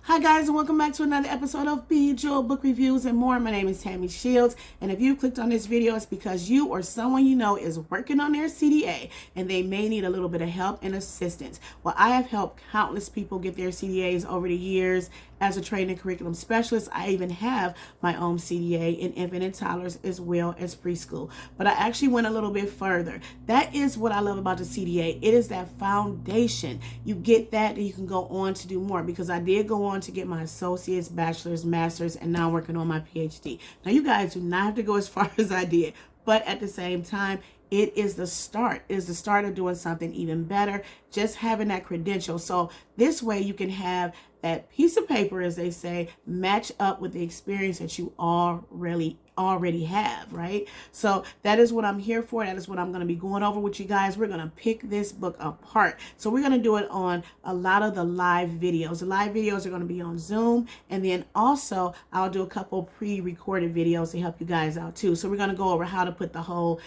Hi guys, and welcome back to another episode of Jewel Book Reviews and more. My name is Tammy Shields, and if you clicked on this video, it's because you or someone you know is working on their CDA and they may need a little bit of help and assistance. Well, I have helped countless people get their CDAs over the years. As a training curriculum specialist, I even have my own CDA in infant and toddlers as well as preschool. But I actually went a little bit further. That is what I love about the CDA. It is that foundation. You get that and you can go on to do more, because I did go on to get my associates, bachelor's, master's, and now I'm working on my PhD. Now you guys do not have to go as far as I did, but at the same time, it is the start. It is the start of doing something even better, just having that credential. So this way you can have that piece of paper, as they say, match up with the experience that you already have, right? So that is what I'm here for. That is what I'm going to be going over with you guys. We're going to pick this book apart. So we're going to do it on a lot of the live videos. The live videos are going to be on Zoom, and then also I'll do a couple pre-recorded videos to help you guys out too. So we're going to go over how to put the whole,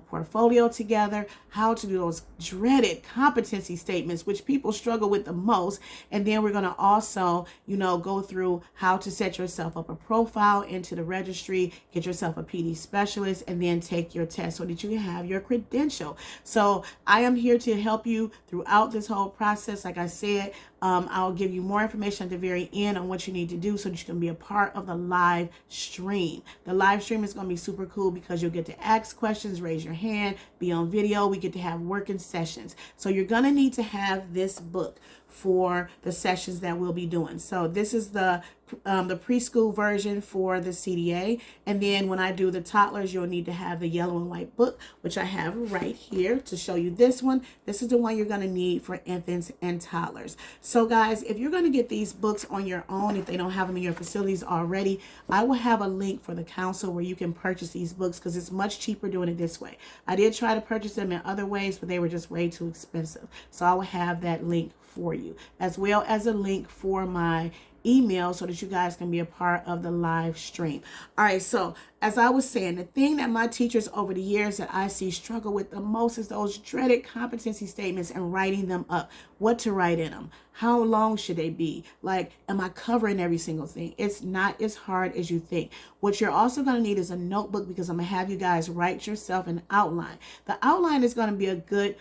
portfolio together, how to do those dreaded competency statements, which people struggle with the most. And then we're going to also, go through how to set yourself up a profile into the registry, get yourself a PD specialist, and then take your test so that you have your credential. So I am here to help you throughout this whole process. Like I said, I'll give you more information at the very end on what you need to do so that you can be a part of the live stream. The live stream is going to be super cool because you'll get to ask questions, raise your hand, be on video. We get to have working sessions. So you're going to need to have this book for the sessions that we'll be doing. So this is the preschool version for the CDA. And then when I do the toddlers, you'll need to have the yellow and white book, which I have right here to show you this one. This is the one you're going to need for infants and toddlers. So guys, if you're going to get these books on your own, if they don't have them in your facilities already, I will have a link for the council where you can purchase these books, because it's much cheaper doing it this way. I did try to purchase them in other ways, but they were just way too expensive. So I will have that link for you, as well as a link for my email so that you guys can be a part of the live stream. All right, so as I was saying, the thing that my teachers over the years that I see struggle with the most is those dreaded competency statements and writing them up. What to write in them? How long should they be? Like, am I covering every single thing? It's not as hard as you think. What you're also going to need is a notebook, because I'm going to have you guys write yourself an outline. The outline is going to be a good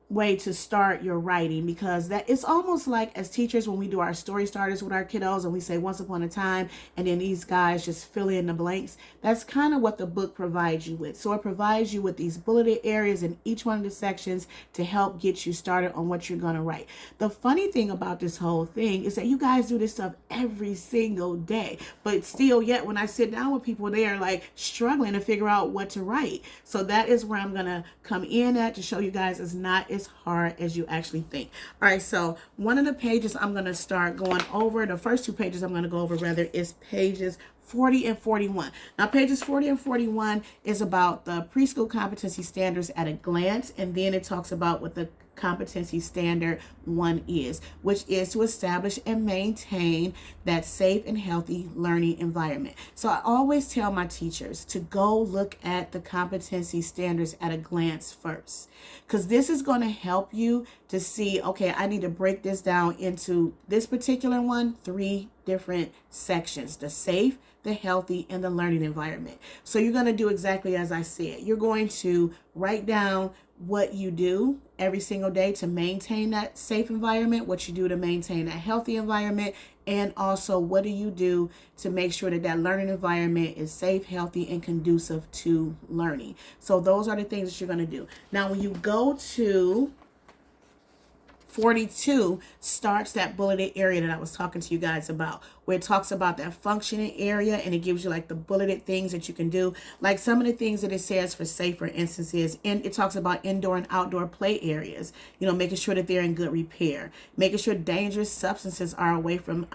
way to start your writing, because that it's almost like as teachers when we do our story starters with our kiddos and we say once upon a time, and then these guys just fill in the blanks. That's kind of what the book provides you with. So it provides you with these bulleted areas in each one of the sections to help get you started on what you're going to write. The funny thing about this whole thing is that you guys do this stuff every single day, but still yet when I sit down with people, they are like struggling to figure out what to write. So that is where I'm going to come in at to show you guys it's not as hard as you actually think. All right, so one of the pages I'm going to start going over, the first two pages I'm going to go over rather, is pages 40 and 41. Now, pages 40 and 41 is about the preschool competency standards at a glance, and then it talks about what the Competency Standard-1 is, which is to establish and maintain that safe and healthy learning environment. So I always tell my teachers to go look at the competency standards at a glance first, because this is going to help you to see, okay, I need to break this down into this particular one, 3 different sections: the safe, the healthy, and the learning environment. So you're going to do exactly as I said. You're going to write down what you do every single day to maintain that safe environment, what you do to maintain a healthy environment, and also what do you do to make sure that that learning environment is safe, healthy, and conducive to learning. So those are the things that you're going to do. Now, when you go to 42, starts that bulleted area that I was talking to you guys about, where it talks about that functioning area, and it gives you like the bulleted things that you can do. Like some of the things that it says for safe, for instances, and it talks about indoor and outdoor play areas, making sure that they're in good repair, making sure dangerous substances are away from,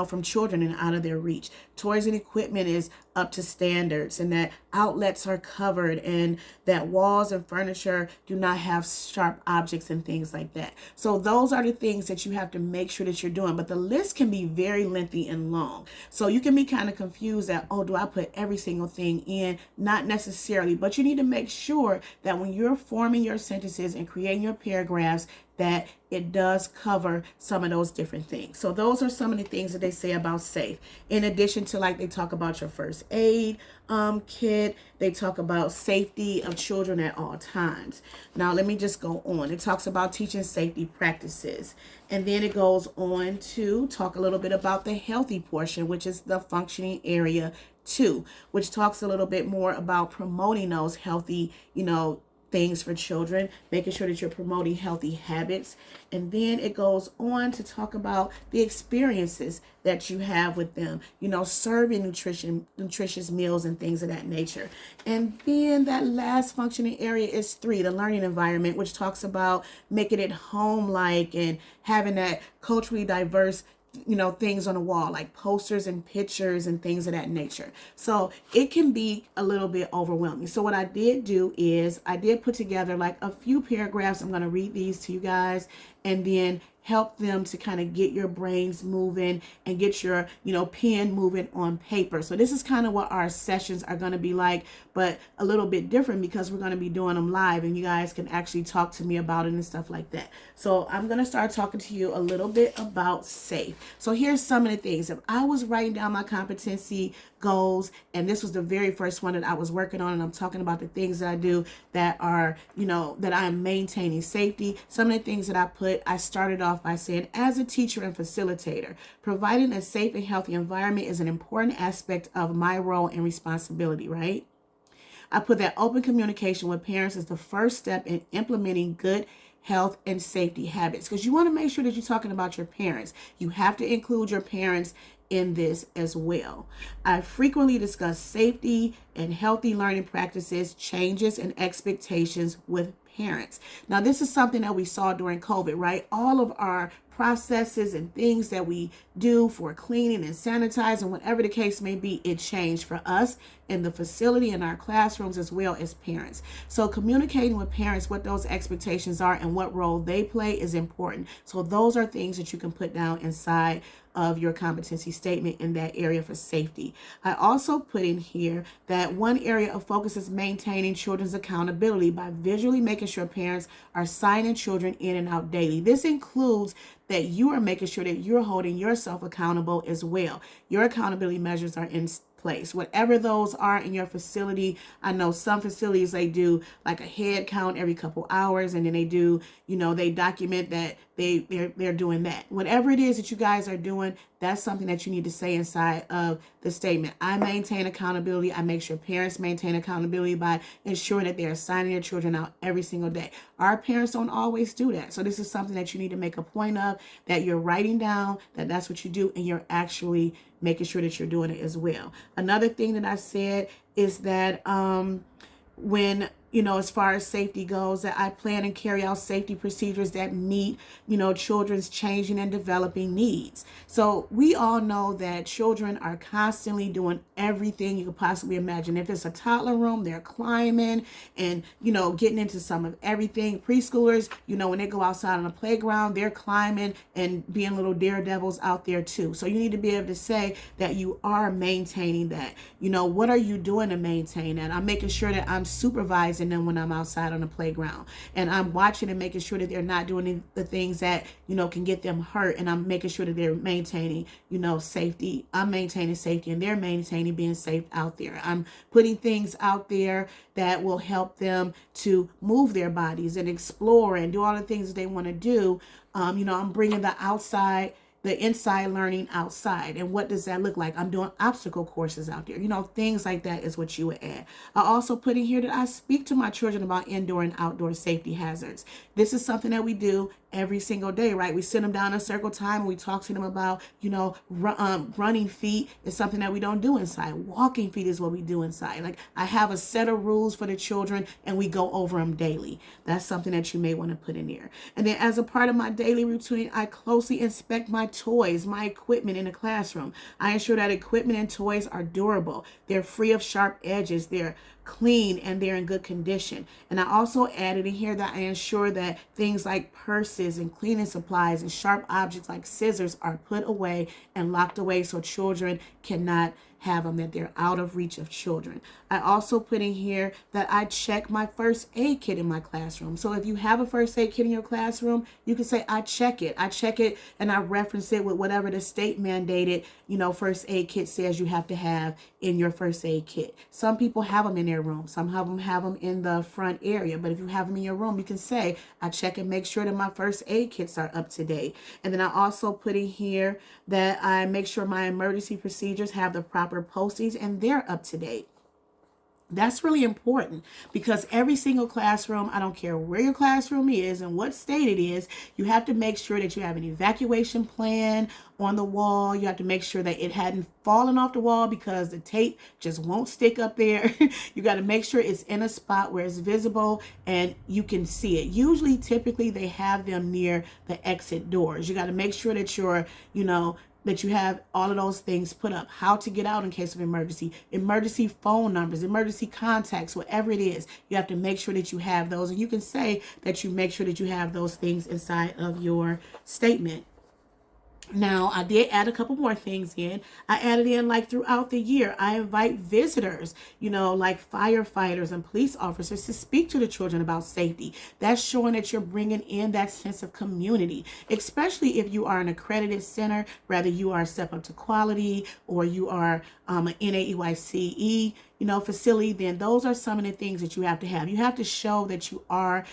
from children and out of their reach. Toys and equipment is up to standards, and that outlets are covered, and that walls and furniture do not have sharp objects and things like that. So those are the things that you have to make sure that you're doing. But the list can be very lengthy and long. So you can be kind of confused that, oh, do I put every single thing in? Not necessarily, but you need to make sure that when you're forming your sentences and creating your paragraphs, that it does cover some of those different things. So those are some of the things that they say about safe. In addition to, like, they talk about your first aid kit, they talk about safety of children at all times. Now let me just go on. It talks about teaching safety practices, and then it goes on to talk a little bit about the healthy portion, which is the functioning area 2, which talks a little bit more about promoting those healthy, things for children, making sure that you're promoting healthy habits. And then it goes on to talk about the experiences that you have with them, serving nutritious meals and things of that nature. And then that last functioning area is 3, the learning environment, which talks about making it home-like and having that culturally diverse things on the wall, like posters and pictures and things of that nature. So it can be a little bit overwhelming. So what I did do is I did put together like a few paragraphs. I'm going to read these to you guys and then help them to kind of get your brains moving and get your, pen moving on paper. So this is kind of what our sessions are going to be like, but a little bit different because we're going to be doing them live and you guys can actually talk to me about it and stuff like that. So I'm going to start talking to you a little bit about SAFE. So here's some of the things. If I was writing down my competency goals, and this was the very first one that I was working on, and I'm talking about the things that I do that are, that I'm maintaining safety. Some of the things that I started off by saying, as a teacher and facilitator, providing a safe and healthy environment is an important aspect of my role and responsibility, right? I put that open communication with parents is the first step in implementing good health and safety habits, because you want to make sure that you're talking about your parents. You have to include your parents in this as well. I frequently discuss safety and healthy learning practices, changes, and expectations with parents. Now, this is something that we saw during COVID, right? All of our processes and things that we do for cleaning and sanitizing, whatever the case may be, it changed for us in the facility, in our classrooms, as well as parents. So communicating with parents what those expectations are and what role they play is important. So those are things that you can put down inside of your competency statement in that area for safety. I also put in here that one area of focus is maintaining children's accountability by visually making sure parents are signing children in and out daily. This includes that you are making sure that you're holding yourself accountable as well. Your accountability measures are in place, whatever those are in your facility. I know some facilities, they do like a head count every couple hours, and then they do, they document that they're doing that. Whatever it is that you guys are doing, that's something that you need to say inside of the statement. I maintain accountability. I make sure parents maintain accountability by ensuring that they're signing their children out every single day. Our parents don't always do that. So this is something that you need to make a point of, that you're writing down, that that's what you do, and you're actually making sure that you're doing it as well. Another thing that I said is that when as far as safety goes, that I plan and carry out safety procedures that meet, children's changing and developing needs. So we all know that children are constantly doing everything you could possibly imagine. If it's a toddler room, they're climbing and, getting into some of everything. Preschoolers, when they go outside on the playground, they're climbing and being little daredevils out there too. So you need to be able to say that you are maintaining that. What are you doing to maintain that? I'm making sure that I'm supervising them when I'm outside on the playground, and I'm watching and making sure that they're not doing the things that can get them hurt, and I'm making sure that they're maintaining safety. I'm maintaining safety and they're maintaining being safe out there. I'm putting things out there that will help them to move their bodies and explore and do all the things that they want to do. I'm bringing the inside learning outside. And what does that look like? I'm doing obstacle courses out there. Things like that is what you would add. I also put in here that I speak to my children about indoor and outdoor safety hazards. This is something that we do every single day, right? We sit them down in a circle time and we talk to them about, running feet is something that we don't do inside. Walking feet is what we do inside. Like, I have a set of rules for the children and we go over them daily. That's something that you may want to put in there. And then as a part of my daily routine, I closely inspect my toys, my equipment in the classroom. I ensure that equipment and toys are durable. They're free of sharp edges. They're clean and they're in good condition. And I also added in here that I ensure that things like purses and cleaning supplies and sharp objects like scissors are put away and locked away so children cannot have them, that they're out of reach of children. I also put in here that I check my first aid kit in my classroom. So if you have a first aid kit in your classroom, you can say, I check it, and I reference it with whatever the state mandated, first aid kit says you have to have in your first aid kit. Some people have them in their room. Some of them have them in the front area. But if you have them in your room, you can say, I check and make sure that my first aid kits are up to date. And then I also put in here that I make sure my emergency procedures have the proper postings and they're up to date. That's really important because every single classroom, I don't care where your classroom is and what state it is, you have to make sure that you have an evacuation plan on the wall. You have to make sure that it hadn't fallen off the wall because the tape just won't stick up there. You got to make sure it's in a spot where it's visible and you can see it. Usually, typically, they have them near the exit doors. You got to make sure that you're, that you have all of those things put up. How to get out in case of emergency phone numbers, emergency contacts, whatever it is. You have to make sure that you have those. And you can say that you make sure that you have those things inside of your statement. Now, I did add a couple more things in. I added in like throughout the year, I invite visitors, like firefighters and police officers to speak to the children about safety. That's showing that you're bringing in that sense of community, especially if you are an accredited center, whether you are Step Up to Quality or you are an NAEYCE, facility, then those are some of the things that you have to have. You have to show that you are,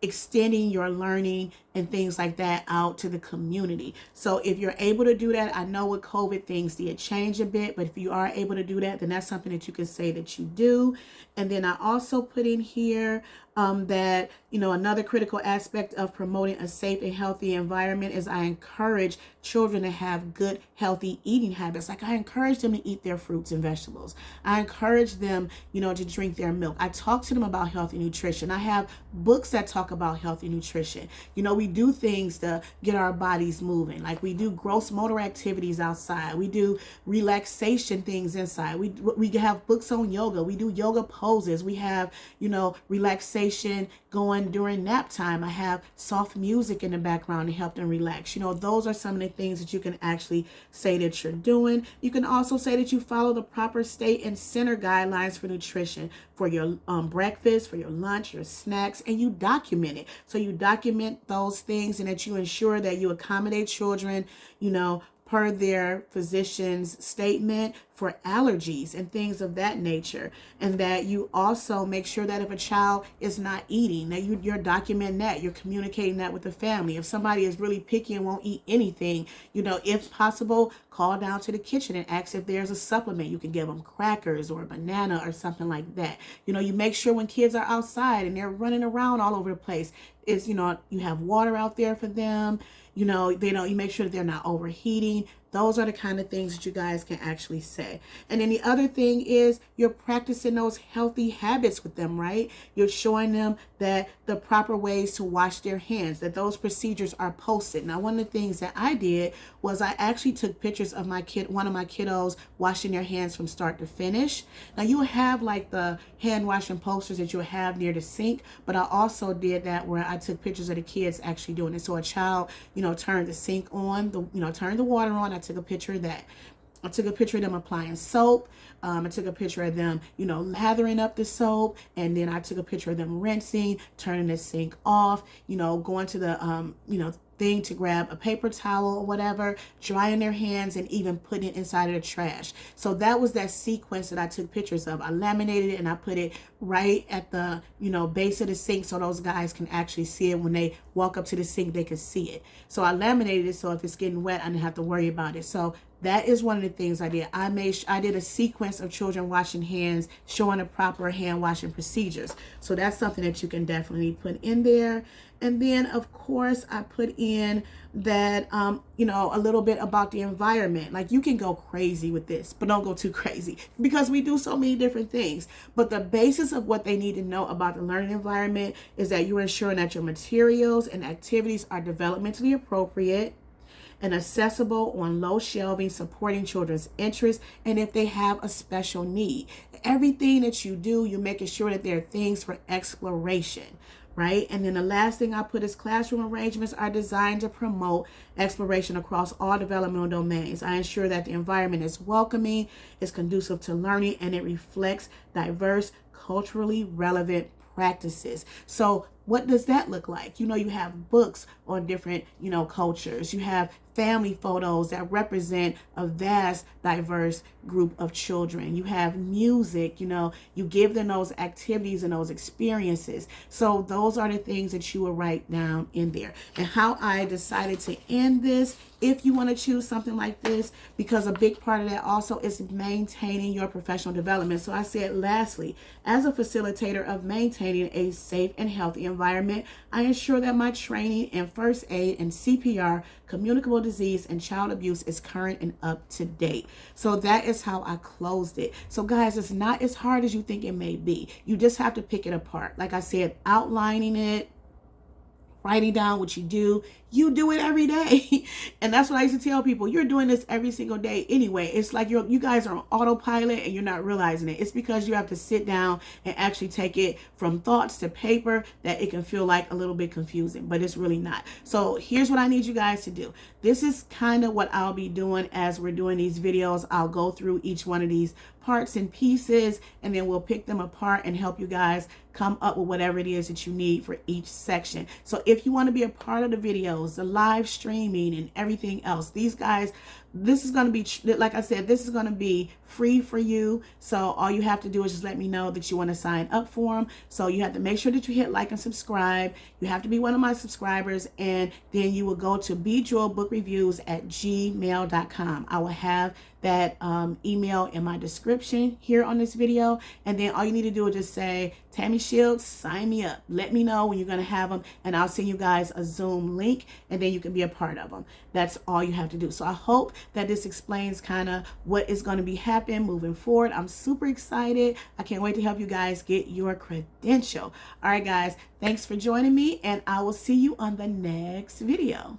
extending your learning and things like that out to the community. So if you're able to do that, I know with COVID things did change a bit, but if you are able to do that, then that's something that you can say that you do. And then I also put in here that, another critical aspect of promoting a safe and healthy environment is I encourage children to have good, healthy eating habits. Like I encourage them to eat their fruits and vegetables. I encourage them, to drink their milk. I talk to them about healthy nutrition. I have books that talk about healthy nutrition. We do things to get our bodies moving. Like we do gross motor activities outside. We do relaxation things inside. We have books on yoga. We do yoga poses. We have, relaxation going during nap time. I have soft music in the background to help them relax. Those are some of the things that you can actually say that you're doing. You can also say that you follow the proper state and center guidelines for nutrition for your breakfast, for your lunch, your snacks, and you document it. So you document those things and that you ensure that you accommodate children, per their physician's statement for allergies and things of that nature. And that you also make sure that if a child is not eating, that you're documenting that, you're communicating that with the family. If somebody is really picky and won't eat anything, if possible, call down to the kitchen and ask if there's a supplement. You can give them crackers or a banana or something like that. You make sure when kids are outside and they're running around all over the place, you have water out there for them. You make sure that they're not overheating. Those are the kind of things that you guys can actually say. And then the other thing is you're practicing those healthy habits with them, right? You're showing them that the proper ways to wash their hands, that those procedures are posted. Now, one of the things that I did was I actually took pictures of one of my kiddos washing their hands from start to finish. Now, you have like the hand washing posters that you'll have near the sink, but I also did that where I took pictures of the kids actually doing it. So a child, turned the sink on, turned the water on. I took a picture of that. I took a picture of them applying soap. I took a picture of them, lathering up the soap. And then I took a picture of them rinsing, turning the sink off, going to the, thing to grab a paper towel or whatever, drying their hands, and even putting it inside of the trash. So that was that sequence that I took pictures of. I laminated it and I put it right at the, base of the sink so those guys can actually see it. When they walk up to the sink, they can see it. So I laminated it so if it's getting wet, I didn't have to worry about it. So that is one of the things I did. I did a sequence of children washing hands, showing the proper hand washing procedures. So that's something that you can definitely put in there. And then, of course, I put in that, a little bit about the environment. Like you can go crazy with this, but don't go too crazy because we do so many different things. But the basis of what they need to know about the learning environment is that you're ensuring that your materials and activities are developmentally appropriate and accessible on low shelving, supporting children's interests, and if they have a special need. Everything that you do, you're making sure that there are things for exploration, right? And then the last thing I put is classroom arrangements are designed to promote exploration across all developmental domains. I ensure that the environment is welcoming, is conducive to learning, and it reflects diverse, culturally relevant practices. So what does that look like? You have books on different, cultures. You have family photos that represent a vast, diverse group of children. You have music, you give them those activities and those experiences. So those are the things that you will write down in there. And how I decided to end this, if you want to choose something like this, because a big part of that also is maintaining your professional development. So I said, lastly, as a facilitator of maintaining a safe and healthy environment, I ensure that my training in first aid and CPR, communicable disease, and child abuse is current and up to date. So that is how I closed it. So guys, it's not as hard as you think it may be. You just have to pick it apart. Like I said, outlining it, writing down what you do it every day. And that's what I used to tell people. You're doing this every single day anyway. It's like you guys are on autopilot and you're not realizing it. It's because you have to sit down and actually take it from thoughts to paper that it can feel like a little bit confusing, but it's really not. So here's what I need you guys to do. This is kind of what I'll be doing as we're doing these videos. I'll go through each one of these parts and pieces, and then we'll pick them apart and help you guys come up with whatever it is that you need for each section. So if you want to be a part of the videos, the live streaming, and everything else, these guys, this is going to be, like I said, this is going to be free for you. So all you have to do is just let me know that you want to sign up for them. So you have to make sure that you hit like and subscribe. You have to be one of my subscribers, and then you will go to bjewelbookreviews@gmail.com. I will have that email in my description here on this video. And then all you need to do is just say, Tammy Shields, sign me up. Let me know when you're going to have them, and I'll send you guys a Zoom link, and then you can be a part of them. That's all you have to do. So I hope that this explains kind of what is going to be happening moving forward. I'm super excited. I can't wait to help you guys get your credential. All right, guys, thanks for joining me, and I will see you on the next video.